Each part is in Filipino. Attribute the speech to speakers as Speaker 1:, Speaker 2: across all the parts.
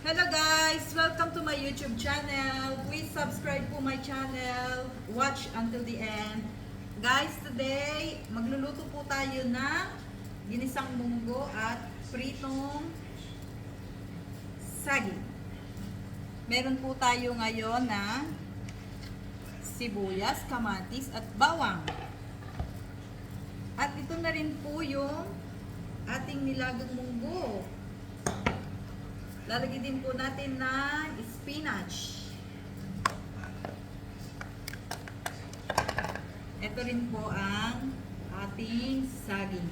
Speaker 1: Hello guys! Welcome to my YouTube channel. Please subscribe po my channel. Watch until the end. Guys, today magluluto po tayo ng ginisang munggo at pritong saging. Meron po tayo ngayon na sibuyas, kamatis at bawang. At ito na rin po yung ating nilagang munggo. Lalagyan din po natin ng spinach. Ito rin po ang ating saging.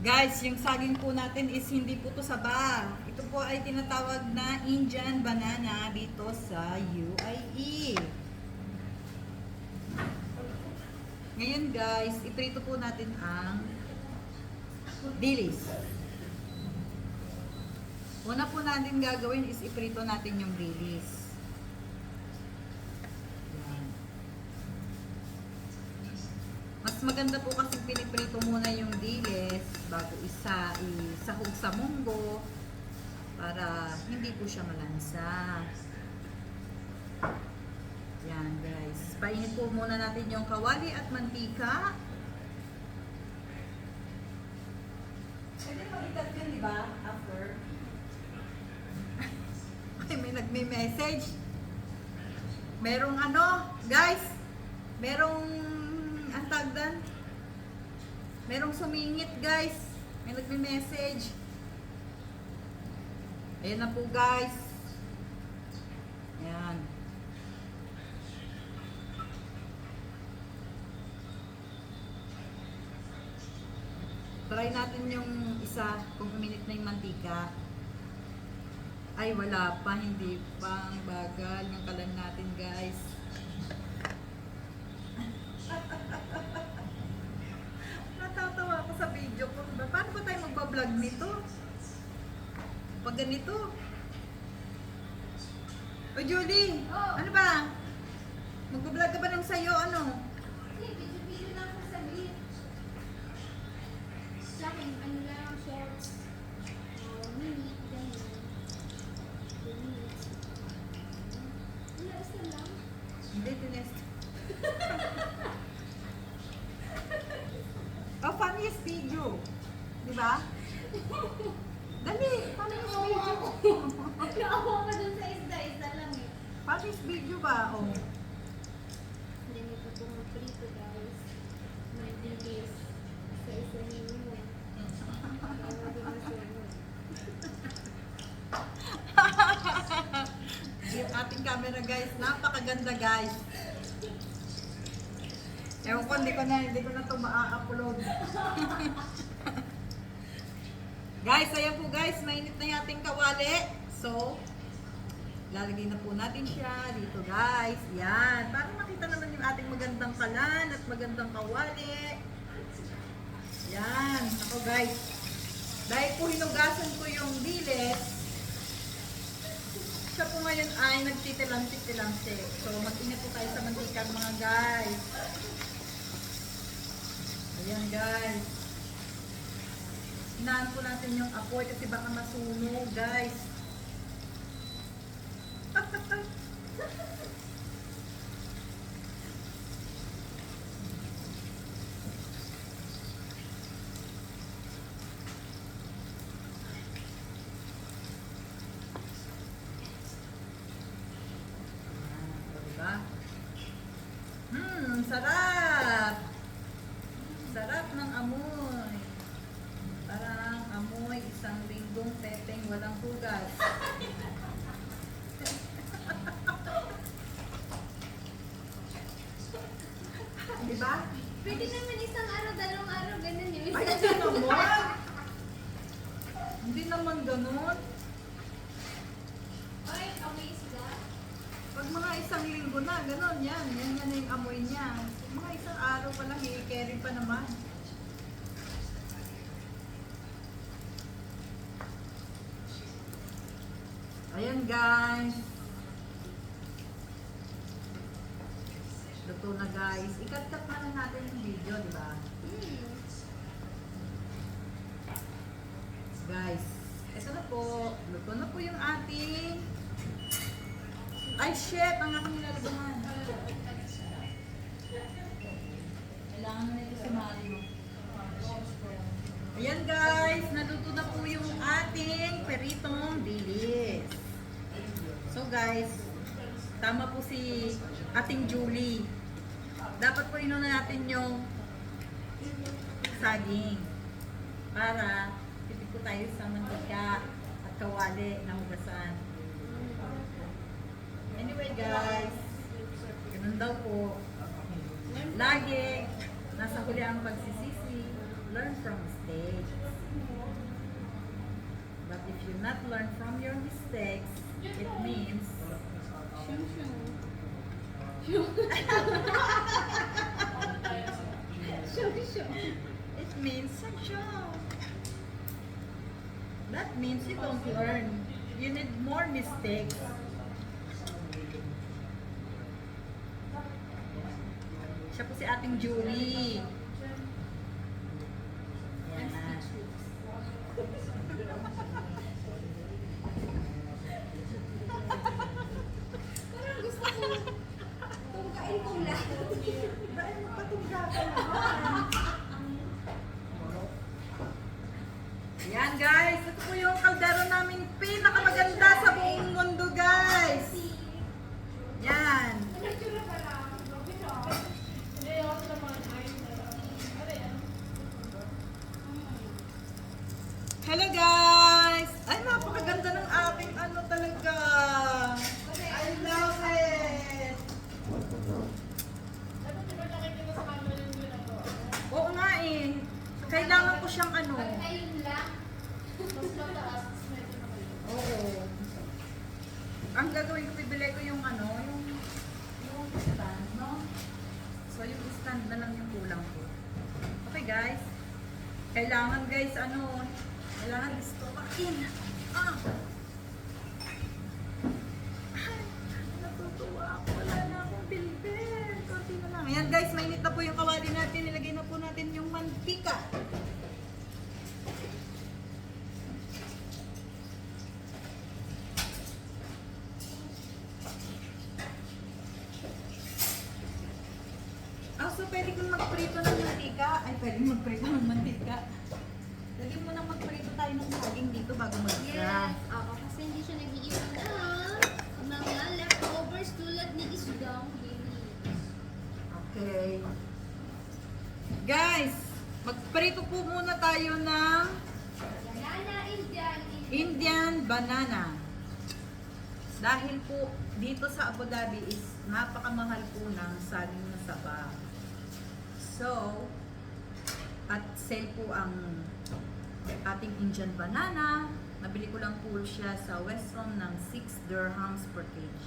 Speaker 1: Guys, yung saging po natin is hindi po to saba. Ito po ay tinatawag na Indian banana dito sa UAE. Ngayon guys, iprito po natin ang dilis. Una po natin gagawin is iprito natin yung dilis. Yan. Mas maganda po kasi piniprito muna yung dilis bago isahog sa munggo para hindi po siya malansa. Yan guys. Painit po muna natin yung kawali at mantika. Pwede mag-ikat yun, di ba? After. Ay, may nagme-message. Merong ano, guys. Merong, ang tagdan. Merong sumingit, guys. May nagme-message. Ayan na po, guys. Ayan. Try natin yung isa, kung uminit na yung mantika. Ay, wala pa, hindi pa. Ang bagal yung kalan natin, guys. Natatawa ako sa video ko. Paano ba tayo magbablog nito? Pag ganito. O, Julie, ano ba? Magbablog ka ba ng sayo, ano?
Speaker 2: Video lang ako saglit. Sa akin, ano lang, shorts. Minute, ganyan. 2 minutes. Wala, isa lang.
Speaker 1: Hindi, tinest. Oh, funniest video. Di ba? Dali, funniest video.
Speaker 2: Naawa ka dun sa isda lang eh.
Speaker 1: Funniest video ba? Oh.
Speaker 2: Hindi nito po mag-prito, guys. May dilis sa isa ninyo.
Speaker 1: Yung ating camera guys, napakaganda guys. Ewan ko, hindi ko na ito ma-upload. Guys, ayan po guys, mainit na yung ating kawali. So, lalagay na po natin siya dito guys. Yan, para makita naman yung ating magandang kalan at magandang kawali. Yan, ako guys. Dahil po hinugasan ko yung dilis, siya po ngayon ay nagtitilamsik-tilamsik. So, mag-ingat po tayo sa mantika mga guys. Ayan guys. Hinaan po natin yung apoy kasi baka masunog guys. Diba? Sarap! Sarap ng amoy. Parang amoy isang linggong pepeng walang hugas. Diba?
Speaker 2: Pwede naman isang araw, 2 araw, ganun yun.
Speaker 1: Ay, hindi naman! Hindi naman ganun.
Speaker 2: Ay, amoy isda.
Speaker 1: Pag mga isang linggo na, ganun yan. Yan na yung amoy niya. Mga isang araw pa lang, i-carry pa naman. Ayan guys. Luto na guys. I-cut-cut na lang natin yung video, di ba? Ito na po yung ating... Ay, shit! Ang aking nilalabahan. Kailangan na ito si Mario. Ayan guys, naluto na po yung ating peritong dilis. So guys, tama po si ating Julie. Dapat po inuna natin yung saging para tipid po tayo sa mantika at kawali na hugasan. Anyway guys, ganun daw po. Lagi, nasa huli ang pagsisisi. Learn from mistakes. But if you not learn from your mistakes, it means it means that means you don't learn. You need more mistakes. Siya po si ating Julie. Yan.
Speaker 2: Parang gusto ko tungkain kong lahat.
Speaker 1: Dahil magpatungga ka naman. Yan guys, ito po yung kaldero namin pinakamaganda sa buong mundo guys. Yan. Hello guys! Ay, napakaganda ng ating ano talaga. I love it! Oo nga eh. Kailangan ko siyang ano.
Speaker 2: Ayun lang. Mas mataas.
Speaker 1: Oo. Ang gagawin ko, bibili ko yung ano, yung stand, no? So, yung stand na lang yung kulang ko. Okay guys. Kailangan guys, ano, kailangan distopakin. Ah! Ay, natutuwa ako. Wala na akong bilbil. Konti na lang. Ayan guys, mainit na po yung kawali natin. Nilagay na po natin yung mantika. So pwede kong magprito ng mantika. Ay, pwede magprito ng mantika. Pwede mo nang magprito tayo ng saging dito bago mag-fry.
Speaker 2: Yes. Oo, kasi hindi siya nag-iiwan ng mga leftovers tulad ni Isudang Bilis.
Speaker 1: Okay. Guys, magprito po muna tayo ng
Speaker 2: Banana Indian.
Speaker 1: Indian banana. Dahil po dito sa Abu Dhabi is napakamahal po ng saging na saba. So, at sale po ang ating Indian banana. Nabili ko lang po siya sa Westrom ng 6 dirhams per kg.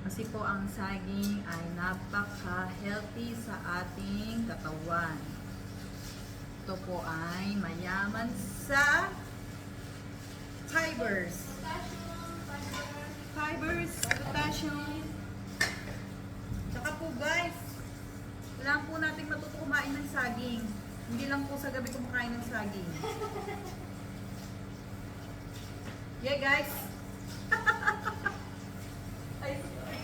Speaker 1: Kasi po ang saging ay napaka-healthy sa ating katawan. Ito po ay mayaman sa fibers. Fibers, potassium. Tsaka po guys, kailangan po natin matuto kumain ng saging. Hindi lang po sa gabi kumakain ng saging. Yeah guys. Ay, sorry.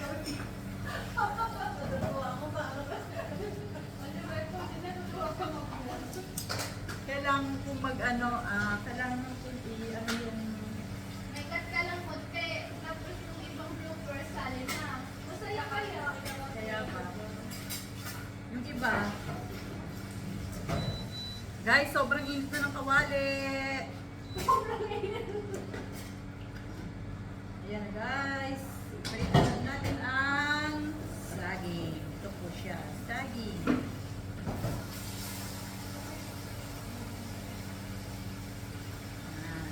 Speaker 1: Kailangan po mag-ano, kailangan po ano yung
Speaker 2: May cut ka lang konti. Tapos yung ibang bloopers sali na. Masaya kaya.
Speaker 1: kaya pa. Yung iba, guys, sobrang init na ng kawali. Ayan na guys. Palitan natin ang saging. Ito po siya, saging. Ayan.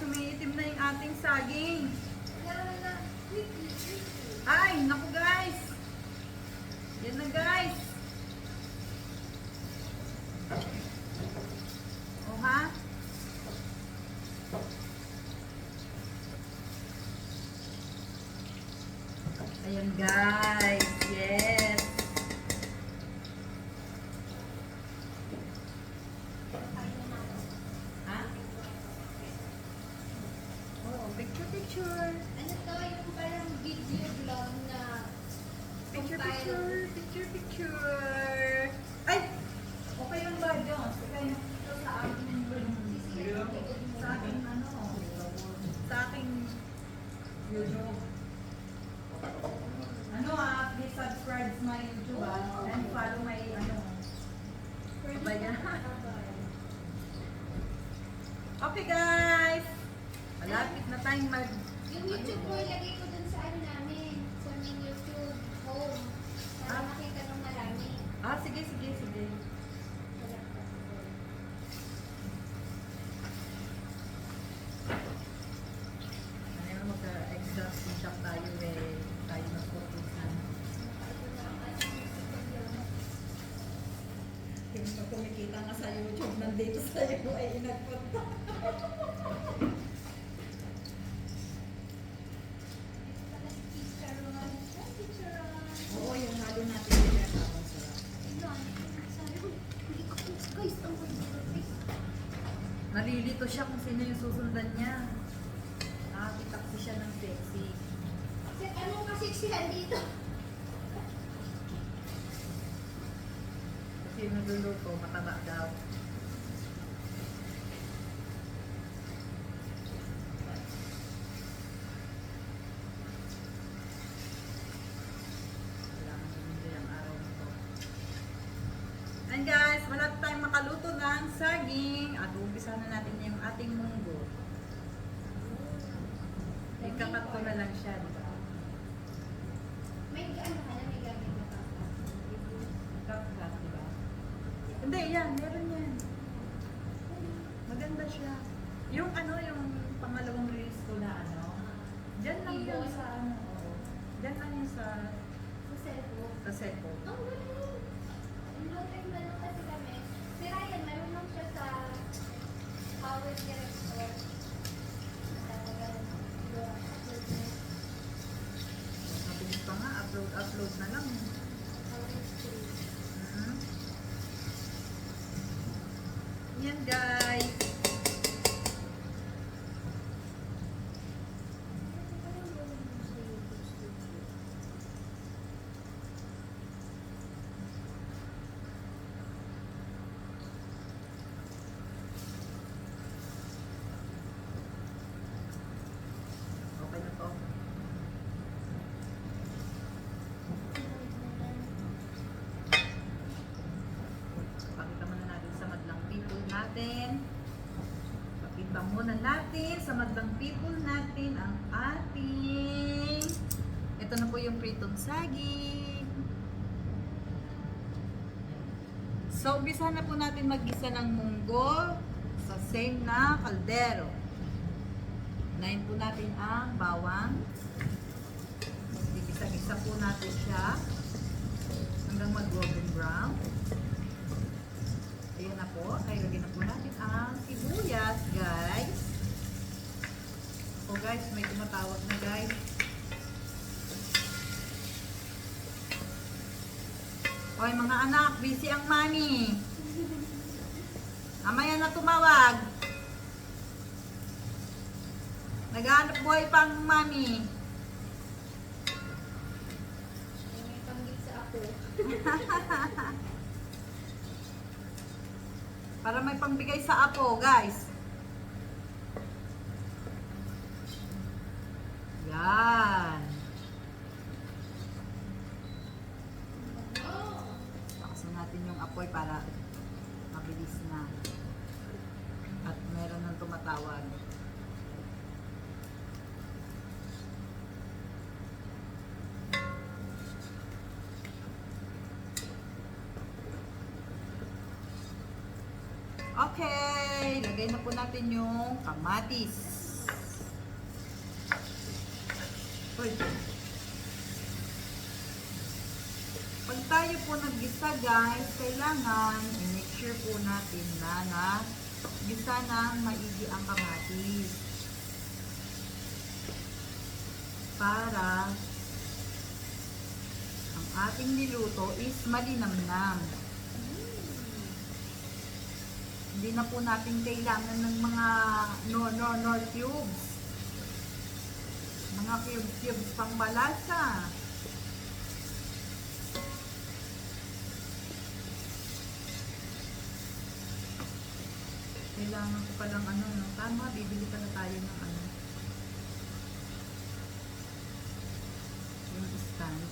Speaker 1: umiitim na yung ating saging.
Speaker 2: Wala na. Quickly, quickly.
Speaker 1: Ay, naku guys. Yan na guys. O ha? Ayan guys. Yes. Ha? Oo, picture picture.
Speaker 2: Ano to? Yung parang video vlog na
Speaker 1: Picture
Speaker 2: compile.
Speaker 1: picture picture. Ay! Okay lang ba, Jones? Okay lang ito sa aking sa aking ano, sa aking YouTube. Ano please subscribe to my YouTube and follow my ano. Ba yan? Okay guys! Malapit na tayong mag...
Speaker 2: Yung YouTube ko, ilagay ko dun sa ano namin. Sa main YouTube home. Para makita ng marami.
Speaker 1: Sige, sige, sige.
Speaker 2: Sa laptop ko.
Speaker 1: Ano mag-exam shop tayo eh. Tayo mag-focusan. Yung kumikita nga sa YouTube, nandito sa iyo ay inagpunta.
Speaker 2: Para si Teacher Ron. Hi, Teacher Ron.
Speaker 1: Oo, yung halo natin yung pinatapon sa...
Speaker 2: Ayun. Sabi ko, hindi ko guys, ang guys.
Speaker 1: Nalilito siya kung sino yung susundan niya. Nakakita kasi siya ng sexy.
Speaker 2: Sir, anong kasiksihan dito?
Speaker 1: Kasi yung nagluluto, mataba daw. Kailangan hindi ang araw nito. And guys, malapit tayong makaluto ng saging. At umpisa na natin yung ating munggo. Ikakat ko na lang siya, di ba?
Speaker 2: May ano ka na, may gamit na pa.
Speaker 1: Ikakat, di ba? Hindi, yan. Meron yan. Maganda siya. Yung ano, yung pangalawang release ko na ano, dyan lang yan
Speaker 2: Ibon.
Speaker 1: sa ano, oo. Dyan lang yan sa
Speaker 2: Sa cellphone.
Speaker 1: cellphone.
Speaker 2: Ang galing! Long time na lang kasi kami. Si Ryan, marunong siya sa Power Director. Talagang upload niya.
Speaker 1: Mabilis pa nga, upload na lang.
Speaker 2: Power Stream.
Speaker 1: Mhm. Yan guys. Okay na to. Pakita muna natin sa madlang people natin. Pakita muna natin sa madlang people natin ang ating... Ito na po yung pritong saging. So, umpisa na po natin mag-isa ng munggo sa same na kaldero. Unahin po natin ang bawang. Igisa-gisa po natin siya hanggang mag-golden brown. Ayan na po. Kaya lagyan na po natin ang sibuyas, guys. O guys, may tumatawag na guys. Oy mga anak, busy ang mami. Amaya na tumawag. Naghahanap buhay pang mami.
Speaker 2: May panggit sa ako.
Speaker 1: Para may pangbigay sa apo, guys. Yan. Lakasan natin yung apoy para mabilis na. At meron nang tumatawag. Okay, lagay na po natin yung kamatis. Uy. Pag tayo po naggisa guys, kailangan i-make sure po natin na gisa ng maigi ang kamatis. Para ang ating niluto is malinamnam. Hindi na po natin kailangan ng mga nor cubes. Mga cubes pang malasa. Kailangan ko palang no? Tama, bibili pala tayo ng yung stand.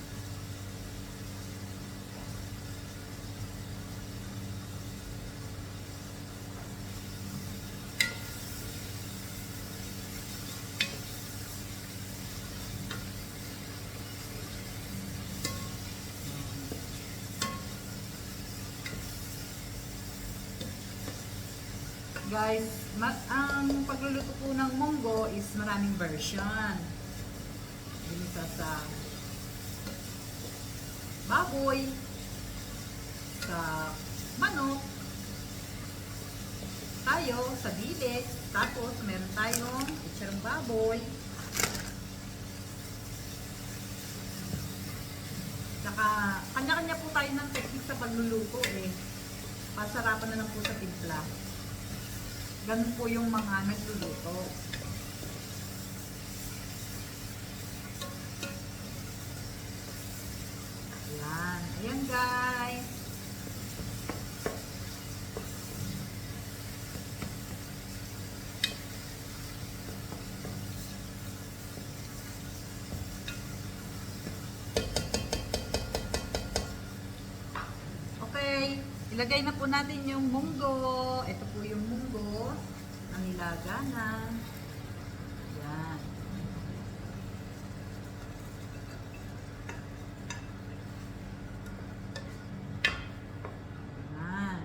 Speaker 1: Guys, ang pagluluto po ng munggo is maraming version. Ginisa sa baboy, sa manok, tayo sa bilis, tapos meron tayong itsurang baboy, saka kanya-kanya po tayo ng technique sa pagluluto pasarapan na lang po sa timpla. Ganun po yung mga nagluluto. Ayan. Ayan guys. Okay. Ilagay na po natin yung munggo. Ito po yung munggo. Ang nilaga na. Yan. Yan.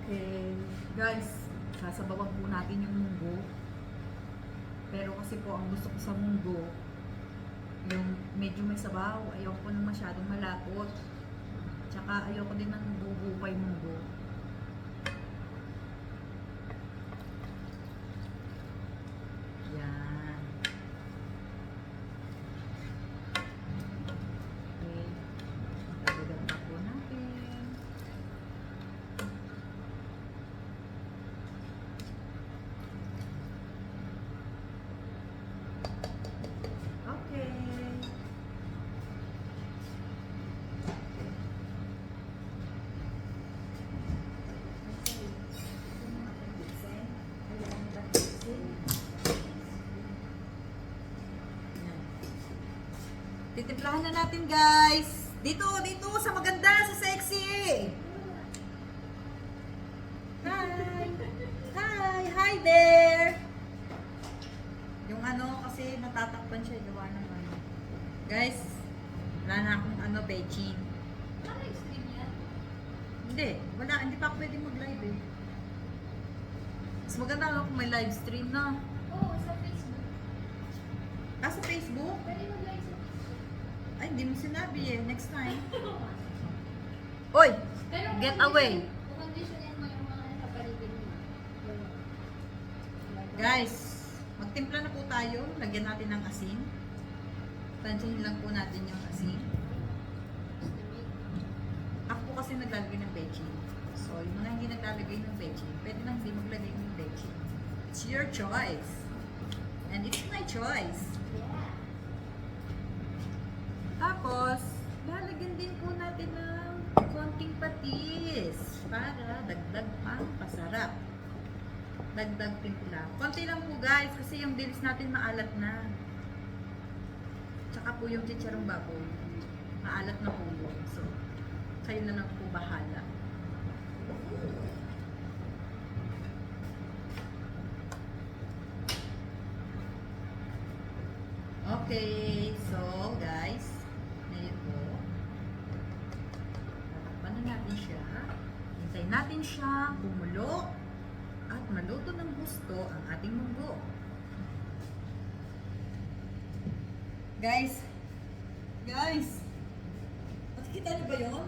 Speaker 1: Okay. Guys, sasabawan po natin yung munggo. Pero kasi po, ang gusto ko sa munggo, yung medyo may sabaw. Ayoko po ng masyadong malapot. Tsaka ayoko din ng bubupay munggo. Yan. Okay. Dagdagan pa po natin. Okay. Titimplahan na natin guys. Dito sa maganda, sa sexy. Hi there. Yung kasi natatakpan siya gawa ng Guys, wala na akong bechin.
Speaker 2: Ano yung stream yan?
Speaker 1: Hindi pa ako pwede mag-live Mas maganda kung may live stream na.
Speaker 2: Oo, sa Facebook.
Speaker 1: Sa Facebook?
Speaker 2: Pwede mag-live sa Facebook.
Speaker 1: Ay, hindi mo sinabi next time. Oy!
Speaker 2: Pero
Speaker 1: Get away!
Speaker 2: Kukondisyonin mo yung mga nasa paligid mo.
Speaker 1: Guys, magtimpla na po tayo. Lagyan natin ng asin. Tansyahin lang po natin yung asin. Ako po kasi naglalagay ng bechin. So, yung mga hindi naglalagay ng bechin, pwede nang hindi maglagay ng bechin. It's your choice. And it's my choice.
Speaker 2: Yeah.
Speaker 1: Tapos, lalagyan din po natin ng konting patis para dagdag pang pasarap. Dagdag timpla. Konti lang po guys kasi yung dilis natin maalat na. Tsaka po yung chicharong baboy. Maalat na po yun. So, kayo na lang po bahala. Okay, so guys, ngayon po, tatakpan na natin siya. Hintayin natin siya kumulo at maluto ng gusto ang ating munggo. Guys, nakikita niyo ba yun?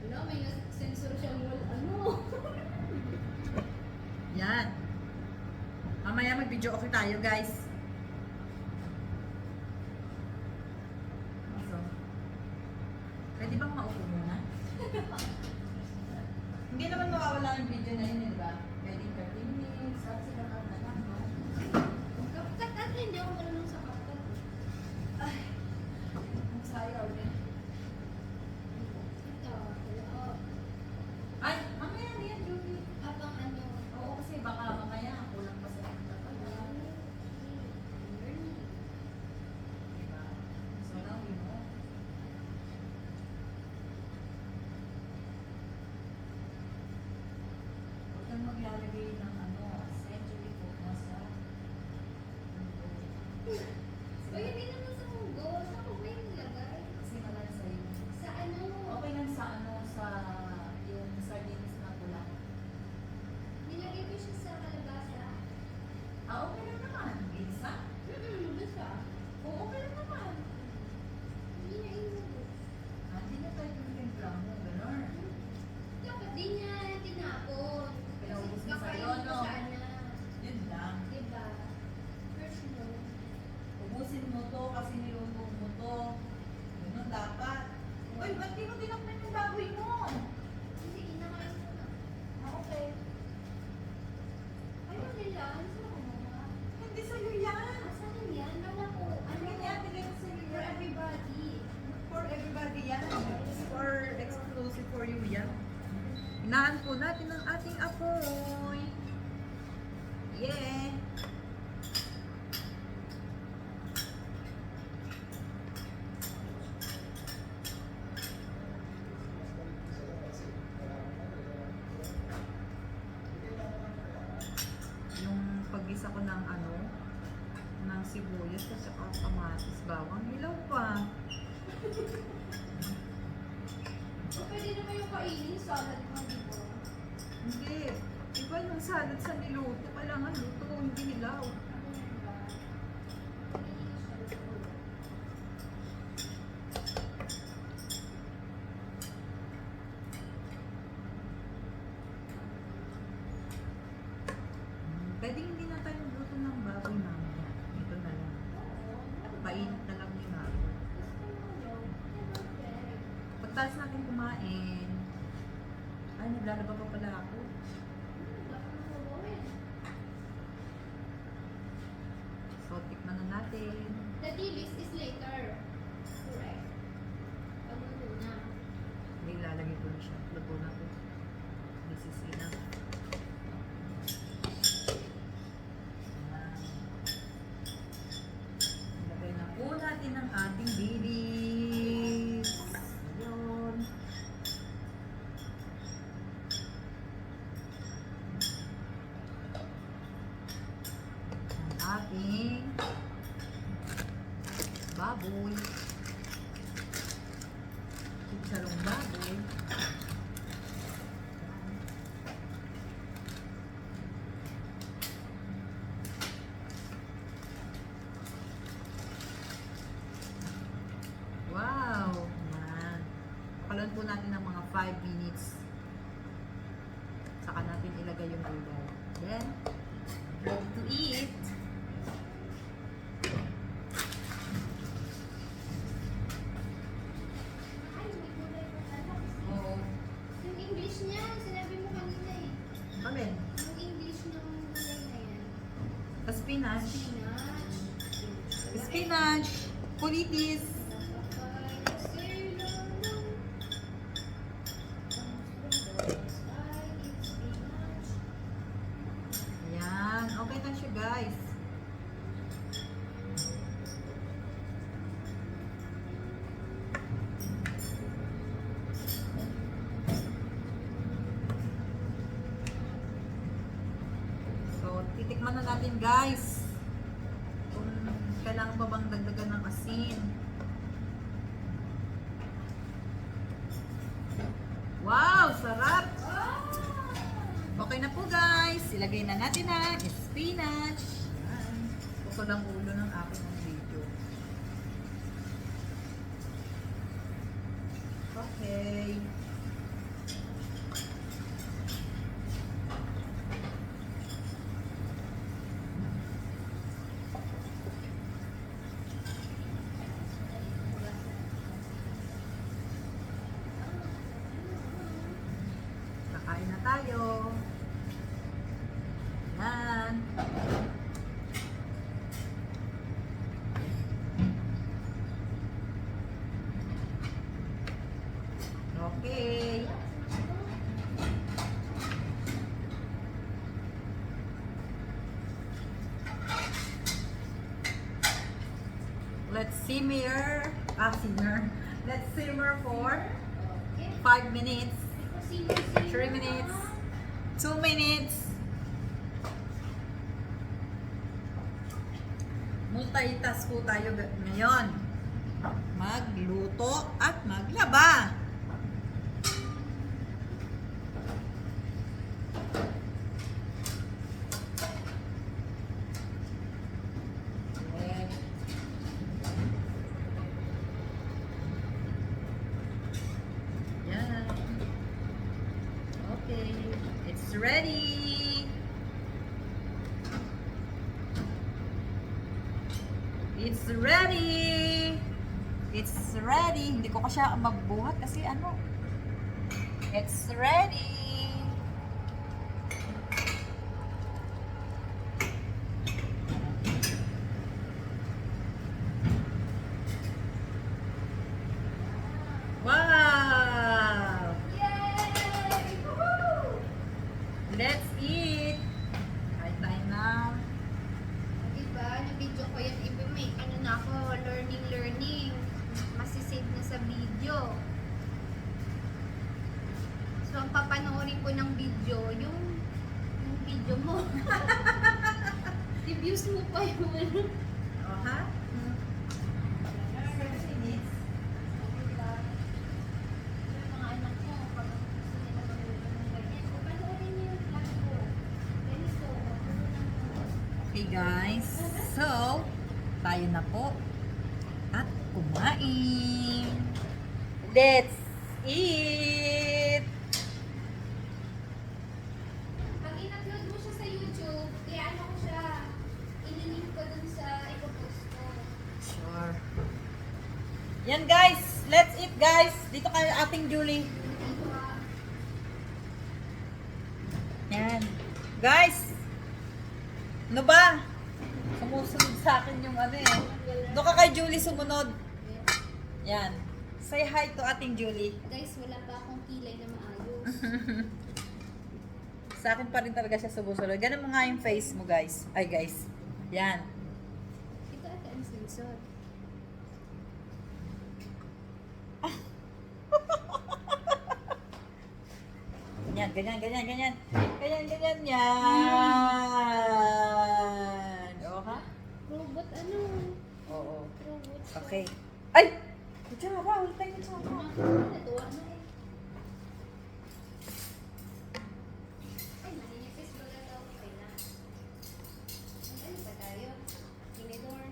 Speaker 2: Wala, may sensor siyang wall. Ano?
Speaker 1: Yan. Mamaya mag-video okay tayo, guys. So, pwede bang maupo muna? Hindi naman mawawala yung video na yun, di ba? Pwede 30 minutes, at sila ka na lang, no?
Speaker 2: Kapkat at hindi ako marunong sa kapkat.
Speaker 1: Ay, ang sayaw din.
Speaker 2: Ito, hello.
Speaker 1: Ay, mamaya na yan, Judy.
Speaker 2: Habang ano,
Speaker 1: Oo, kasi baka mamaya kulang pa sa kita pa.
Speaker 2: learning.
Speaker 1: Diba? So now we know. Huwag kang maglalagay ng century po sa
Speaker 2: Uy, hindi naman sa munggo. Sa ko ba yung nilagay?
Speaker 1: kasi malay sa'yo.
Speaker 2: Sa ano?
Speaker 1: Okay lang sa yung sardines na pula.
Speaker 2: Nilagay ko siya sa kalabasa.
Speaker 1: Okay lang naman. Bisa?
Speaker 2: Basta.
Speaker 1: Oo, okay lang naman.
Speaker 2: Hindi na inubos.
Speaker 1: Hindi na tayo yung timpla mo, gano'n.
Speaker 2: Dapat di niya tinapon. Kasi
Speaker 1: Pinaubos mo
Speaker 2: kakainin
Speaker 1: sa'yo,
Speaker 2: ko
Speaker 1: no?
Speaker 2: sana.
Speaker 1: Yun lang.
Speaker 2: Diba? First no.
Speaker 1: Ubusin mo to kasi niluto mo to. Ganun dapat. Uy, ba't di mo tinakman yung baboy mo?
Speaker 2: Hindi, kinakain ko na.
Speaker 1: Okay.
Speaker 2: Ano nila? Ano sila kumuha?
Speaker 1: Hindi sa'yo yan.
Speaker 2: Asan yan? Wala ko. Ano
Speaker 1: Hindi yan, tingin sa'yo
Speaker 2: For
Speaker 1: yan.
Speaker 2: everybody.
Speaker 1: For everybody yan. For exclusive for you yan. Inaan po natin ang ating apoy. Yeah. Yung paggisa ko ng ng sibuyas at saka kamatis, bawang, hilaw pa.
Speaker 2: O pwede naman yung kainin, salad mo, di ba?
Speaker 1: Hindi. Iba yung salad sa niluto. Kailangan luto, hindi hilaw.
Speaker 2: Ano yan ba? Kainin siya.
Speaker 1: Pwede hindi na tayo magluto ng baboy mamaya. Ito na lang.
Speaker 2: Oo.
Speaker 1: Painit na lang yung baboy.
Speaker 2: Gusto mo yun? Never bet.
Speaker 1: Pagtas natin kumain, ay, naglalaba pa pala ako.
Speaker 2: Baka magawin.
Speaker 1: So, tikman na natin.
Speaker 2: The dilis is later. Correct. Pagluto na.
Speaker 1: Hindi, lalagay ko na siya. Luto na to. This is enough. Ayan. Ilagay na po natin ang ating dilis. Ayun. Ang ating baboy. Chicharong baboy. Wow! Yan. Pakalan po natin ng mga 5 minutes. Saka natin ilagay yung gulay. Then, ready to eat.
Speaker 2: Ay, may gulay pa pala.
Speaker 1: Oo.
Speaker 2: Yung English niya, sinabi mo kanina eh.
Speaker 1: Amen.
Speaker 2: Yung English ng gulay na yan.
Speaker 1: Spinach.
Speaker 2: Spinach.
Speaker 1: Spinach. Pulitis. Yan. Okay na siya, guys. Tingnan natin guys. Kung kailangan pa bang dagdagan ng asin. Wow! Sarap! Okay na po guys. Ilagay na natin ang spinach. Yan. Ito lang ulo ng aking video. Okay. Kakain na tayo. Yan. Okay. Let's simmer. Simmer. Let's simmer for 5 minutes. 3 minutes. 2 minutes. Multitask po tayo ngayon. Magluto at maglaba. Okay. Yan. Okay. It's ready. It's ready. It's ready. Hindi ko kasi magbuhat kasi ano. It's ready. Wow!
Speaker 2: Yay! Woohoo!
Speaker 1: Let's eat. Kain tayo na.
Speaker 2: Diba, na-video ko yan, iba may ano na ako, learning. Masisave na sa video. So, ang papanoorin ko ng video, yung video mo. I-views mo pa yung ano.
Speaker 1: Oh, ha? 7 minutes.
Speaker 2: Diba? Yung mga anak mo, pag gusto nila mag-video ng ganyan, panoorin niyo yung vlog ko. Ganito,
Speaker 1: Okay guys, so tayo na po at kumain. Let's eat!
Speaker 2: pag in-upload mo siya sa YouTube, kaya ano ko siya, ililink ko dun sa ipopost ko.
Speaker 1: Sure. Yan guys, let's eat guys. Dito kayo ating Julie.
Speaker 2: Dito ah.
Speaker 1: Yan. Guys, ano ba? Sumusunod sa akin yung ano eh. Doon ka kay Julie sumunod. Yan. Say hi to ating Julie.
Speaker 2: Guys, wala pa akong kilay na maayos.
Speaker 1: Sa akin pa rin talaga siya sumusunod. Ganun mo nga yung face mo guys. Ay guys. Yan.
Speaker 2: Ito ata ang sensor.
Speaker 1: Ganyan, ganyan, ganyan, ganyan. Ganyan, ganyan, yan. O ha?
Speaker 2: Robot ano?
Speaker 1: Oo.
Speaker 2: Robot.
Speaker 1: Okay. Ay! Kutsara, ulit tayo kutsara.
Speaker 2: Natuwa na eh. Ay, naninipis ba lang daw? Okay na. Ano pa tayo? Tinidor.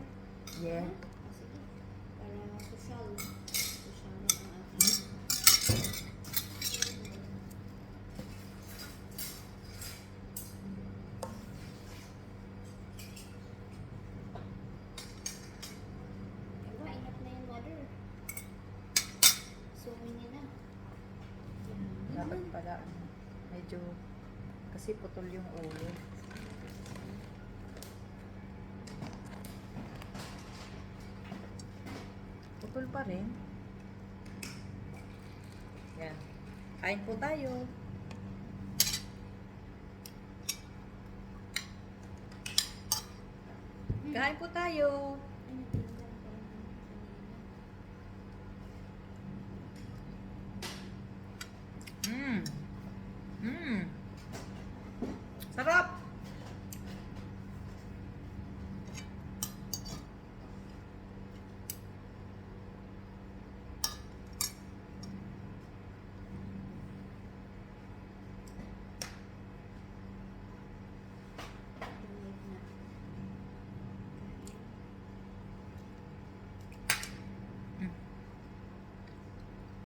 Speaker 1: Yeah.
Speaker 2: Sige. Para social. Social na ang ating. Diba, inap na yung mother. Sumin niya na.
Speaker 1: Dapat pala, medyo, kasi putol yung ulo. Putol pa rin. Yan. Kain po tayo. Kain po tayo.